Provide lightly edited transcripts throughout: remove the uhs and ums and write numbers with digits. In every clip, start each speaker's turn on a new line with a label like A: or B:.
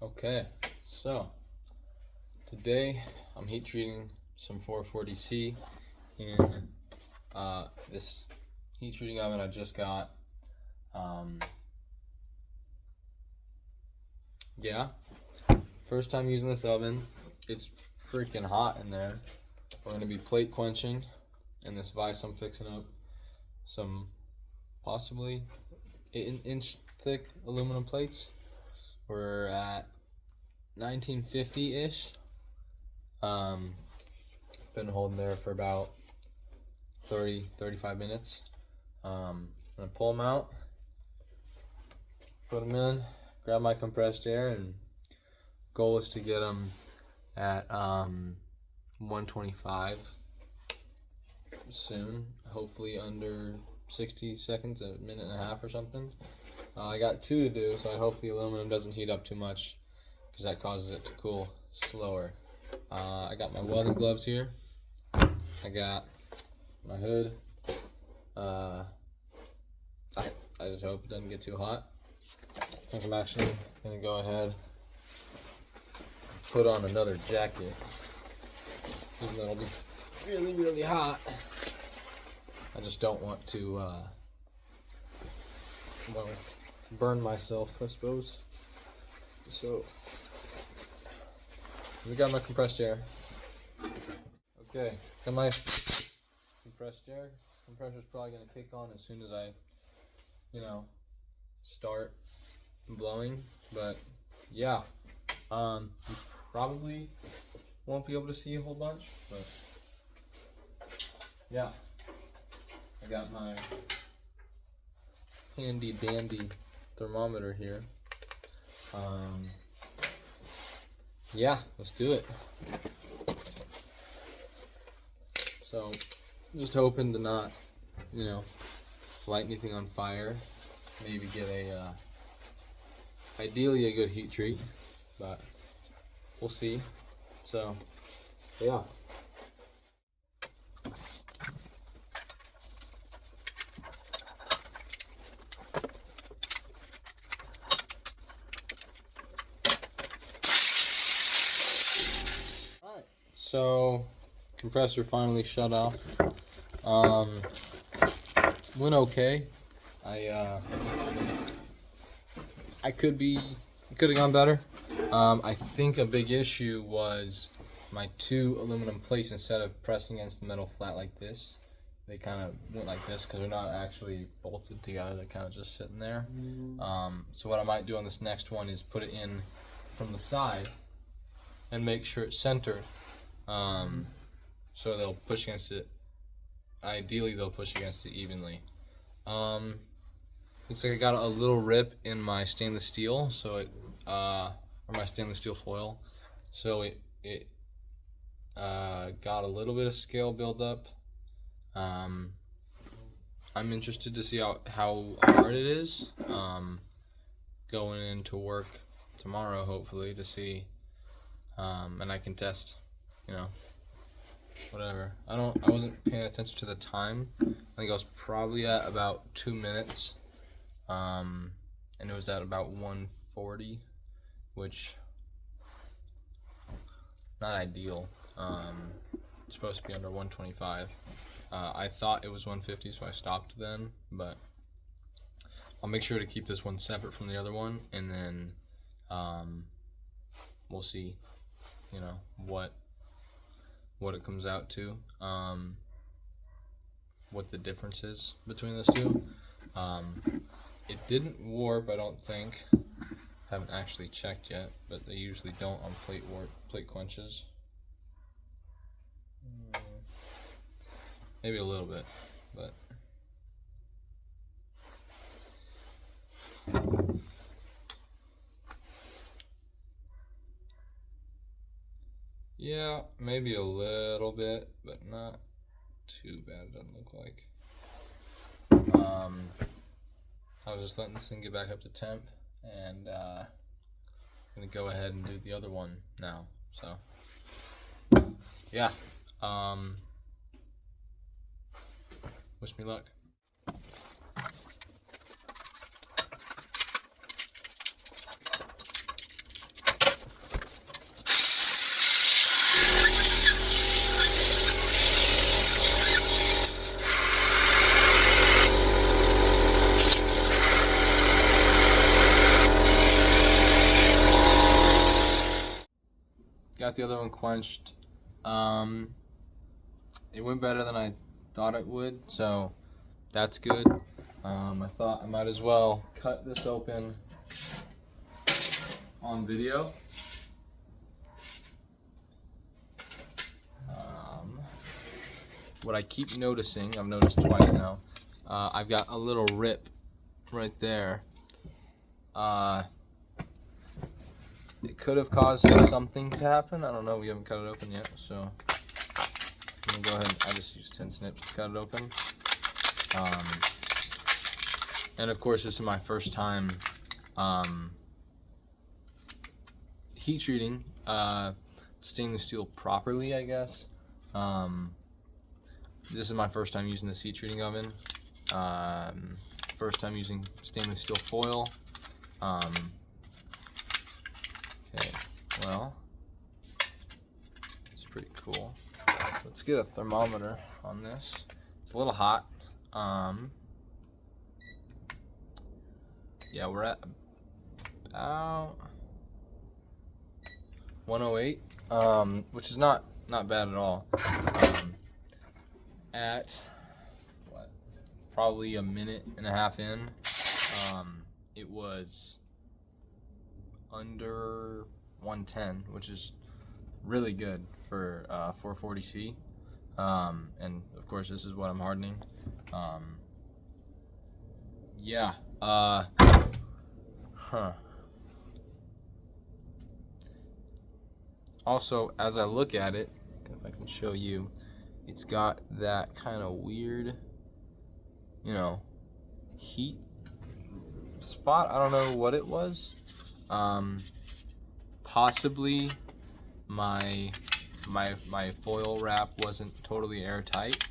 A: Okay, so today I'm heat treating some 440C in this heat treating oven I just got. Yeah, first time using this oven. It's freaking hot in there. We're going to be plate quenching in this vise I'm fixing up. Some possibly 8-inch thick aluminum plates. We're at 1950-ish. Been holding there for about 35 minutes. I'm gonna pull them out, put them in, grab my compressed air, and goal is to get them at 125 soon, hopefully under 60 seconds, a minute and a half or something. I got 2 to do, so I hope the aluminum doesn't heat up too much because that causes it to cool slower. I got my welding gloves here. I got my hood. I just hope it doesn't get too hot. I think I'm actually going to go ahead and put on another jacket, even though it'll be really, really hot. I just don't want to burn myself, I suppose. So we got my compressed air. Okay, got my compressed air. Compressor's probably gonna kick on as soon as I, start blowing. But yeah, you probably won't be able to see a whole bunch, but yeah, I got my handy dandy thermometer here. Yeah, let's do it. So, just hoping to not, light anything on fire. Maybe get ideally a good heat treat, but we'll see. So, yeah. So, compressor finally shut off. Went okay. It could have gone better. I think a big issue was my 2 aluminum plates, instead of pressing against the metal flat like this, they kind of went like this because they're not actually bolted together. They're kind of just sitting there. So what I might do on this next one is put it in from the side and make sure it's centered. So they'll push against it. Ideally, they'll push against it evenly. Looks like I got a little rip in my stainless steel, or my stainless steel foil. So it got a little bit of scale buildup. I'm interested to see how hard it is. Going into work tomorrow, hopefully, to see, and I can test, whatever. I wasn't paying attention to the time. I think I was probably at about 2 minutes. And it was at about 140, which not ideal. It's supposed to be under 125. I thought it was 150, so I stopped then, but I'll make sure to keep this one separate from the other one, and then we'll see, what it comes out to, what the difference is between those two. It didn't warp, I don't think. Haven't actually checked yet, but they usually don't on plate quenches. Maybe a little bit, but yeah, maybe a little bit, but not too bad, it doesn't look like. I was just letting this thing get back up to temp, and I'm gonna go ahead and do the other one now. So yeah, wish me luck. got the other one quenched. It went better than I thought it would, so that's good. I thought I might as well cut this open on video. What I keep noticing, I've noticed twice now, I've got a little rip right there. It could have caused something to happen. I don't know. We haven't cut it open yet, so I'm gonna go ahead. I just used 10 snips to cut it open. And of course, this is my first time heat treating stainless steel properly, I guess. This is my first time using this heat treating oven. First time using stainless steel foil. Okay, well, it's pretty cool. Let's get a thermometer on this. It's a little hot. Yeah, we're at about 108, which is not bad at all. At what, probably a minute and a half in, it was under 110, which is really good for 440C. And of course, this is what I'm hardening. Yeah. Also, as I look at it, if I can show you, it's got that kind of weird, heat spot. I don't know what it was. Possibly my foil wrap wasn't totally airtight.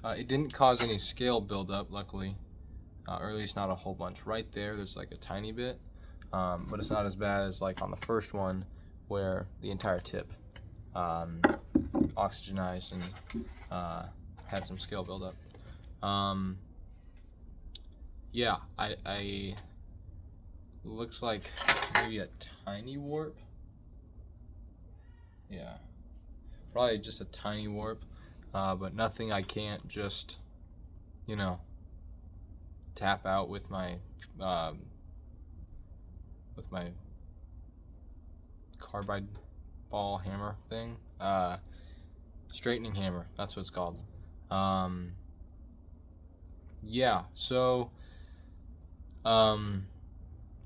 A: It didn't cause any scale buildup, luckily, or at least not a whole bunch. Right there's like a tiny bit, but it's not as bad as like on the first one where the entire tip oxygenized and had some scale buildup. Yeah, I looks like maybe a tiny warp. Yeah, probably just a tiny warp, but nothing I can't just, tap out with my carbide ball hammer thing, straightening hammer. That's what it's called. Yeah. So,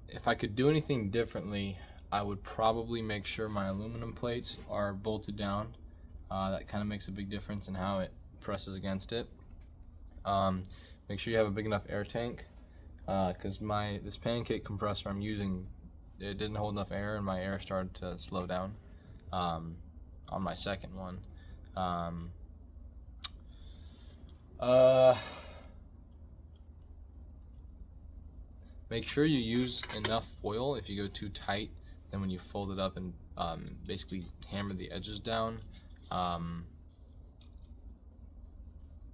A: if I could do anything differently, I would probably make sure my aluminum plates are bolted down. That kind of makes a big difference in how it presses against it. Make sure you have a big enough air tank, because this pancake compressor I'm using, it didn't hold enough air, and my air started to slow down on my second one. Make sure you use enough foil. If you go too tight, then when you fold it up and basically hammer the edges down,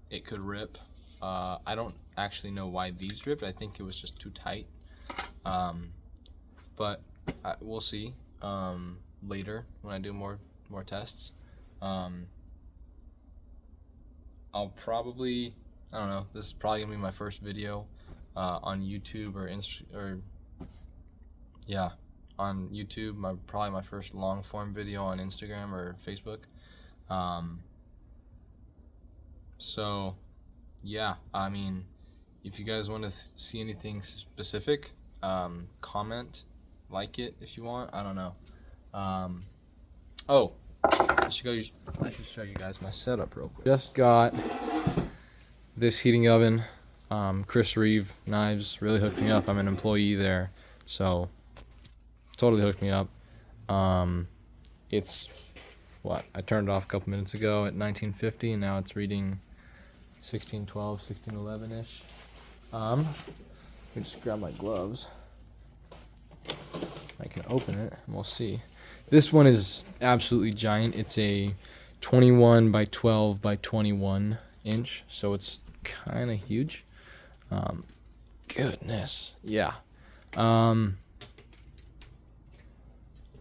A: it could rip. I don't actually know why these ripped. I think it was just too tight. But we'll see later when I do more tests. I'll probably, I don't know, this is probably gonna be my first video on YouTube or on YouTube. Probably my first long form video on Instagram or Facebook. So yeah, I mean, if you guys want to see anything specific, comment, like it if you want. I don't know. Oh, I should show you guys my setup real quick. Just got this heating oven. Chris Reeve Knives really hooked me up. I'm an employee there, so totally hooked me up. It's what I turned it off a couple minutes ago at 1950, and now it's reading 1612, 1611 ish. Let me just grab my gloves. I can open it and we'll see. This one is absolutely giant. It's a 21 by 12 by 21 inch, so it's kind of huge. Goodness, yeah.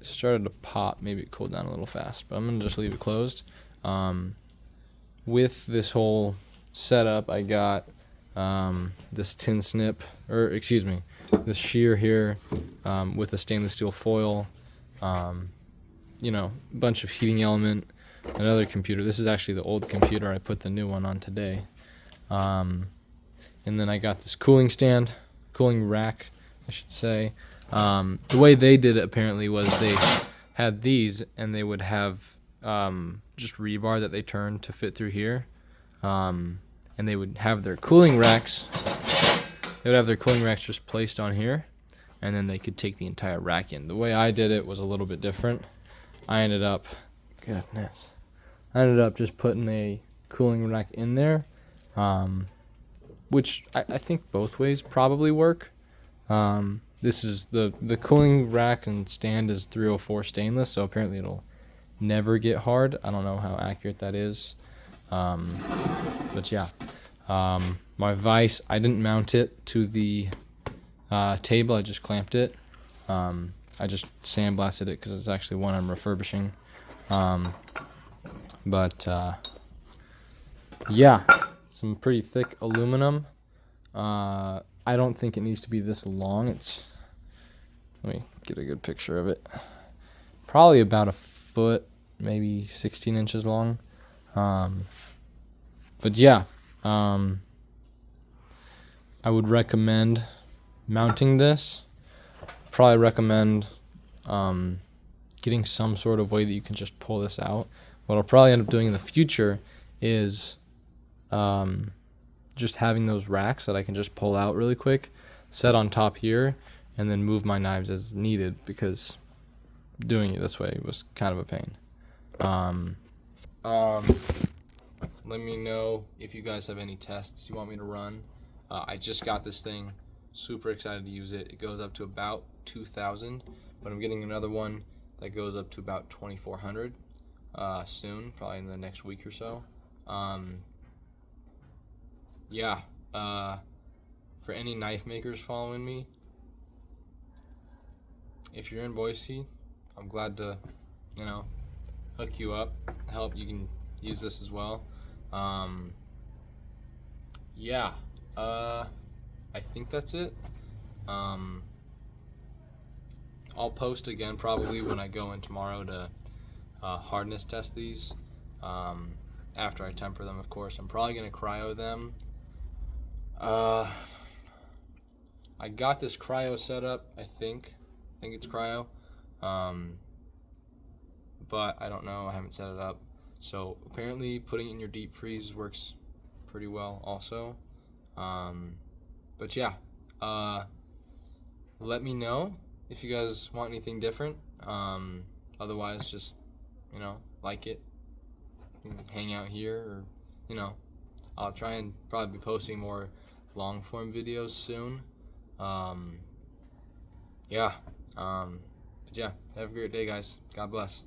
A: started to pop. Maybe it cooled down a little fast, but I'm gonna just leave it closed. With this whole setup, I got this tin snip, or excuse me, this shear here with a stainless steel foil. You know, a bunch of heating element, another computer. This is actually the old computer. I put the new one on today. And then I got this cooling rack, I should say. The way they did it apparently was they had these, and they would have just rebar that they turned to fit through here. And they would have their cooling racks. They would have their cooling racks just placed on here, and then they could take the entire rack in. The way I did it was a little bit different. I ended up just putting a cooling rack in there, which I think both ways probably work. This is the cooling rack and stand is 304 stainless, so apparently it'll never get hard. I don't know how accurate that is, but yeah. My vise, I didn't mount it to the table. I just clamped it. I just sandblasted it because it's actually one I'm refurbishing. Yeah, some pretty thick aluminum. I don't think it needs to be this long. Let me get a good picture of it. Probably about a foot, maybe 16 inches long. But yeah, I would recommend mounting this. Probably recommend getting some sort of way that you can just pull this out. What I'll probably end up doing in the future is just having those racks that I can just pull out really quick, set on top here, and then move my knives as needed, because doing it this way was kind of a pain. Let me know if you guys have any tests you want me to run. I just got this thing. Super excited to use it. It goes up to about 2,000, but I'm getting another one that goes up to about 2,400 soon, probably in the next week or so. Yeah, for any knife makers following me, if you're in Boise, I'm glad to, hook you up, help. You can use this as well. Yeah, I think that's it. I'll post again probably when I go in tomorrow to hardness test these. After I temper them, of course. I'm probably going to cryo them. I got this cryo set up, I think it's cryo. But I don't know, I haven't set it up. So apparently putting it in your deep freeze works pretty well also. But yeah, let me know if you guys want anything different. Otherwise, just, like it, hang out here, or, I'll try and probably be posting more long form videos soon. But yeah, have a great day, guys. God bless.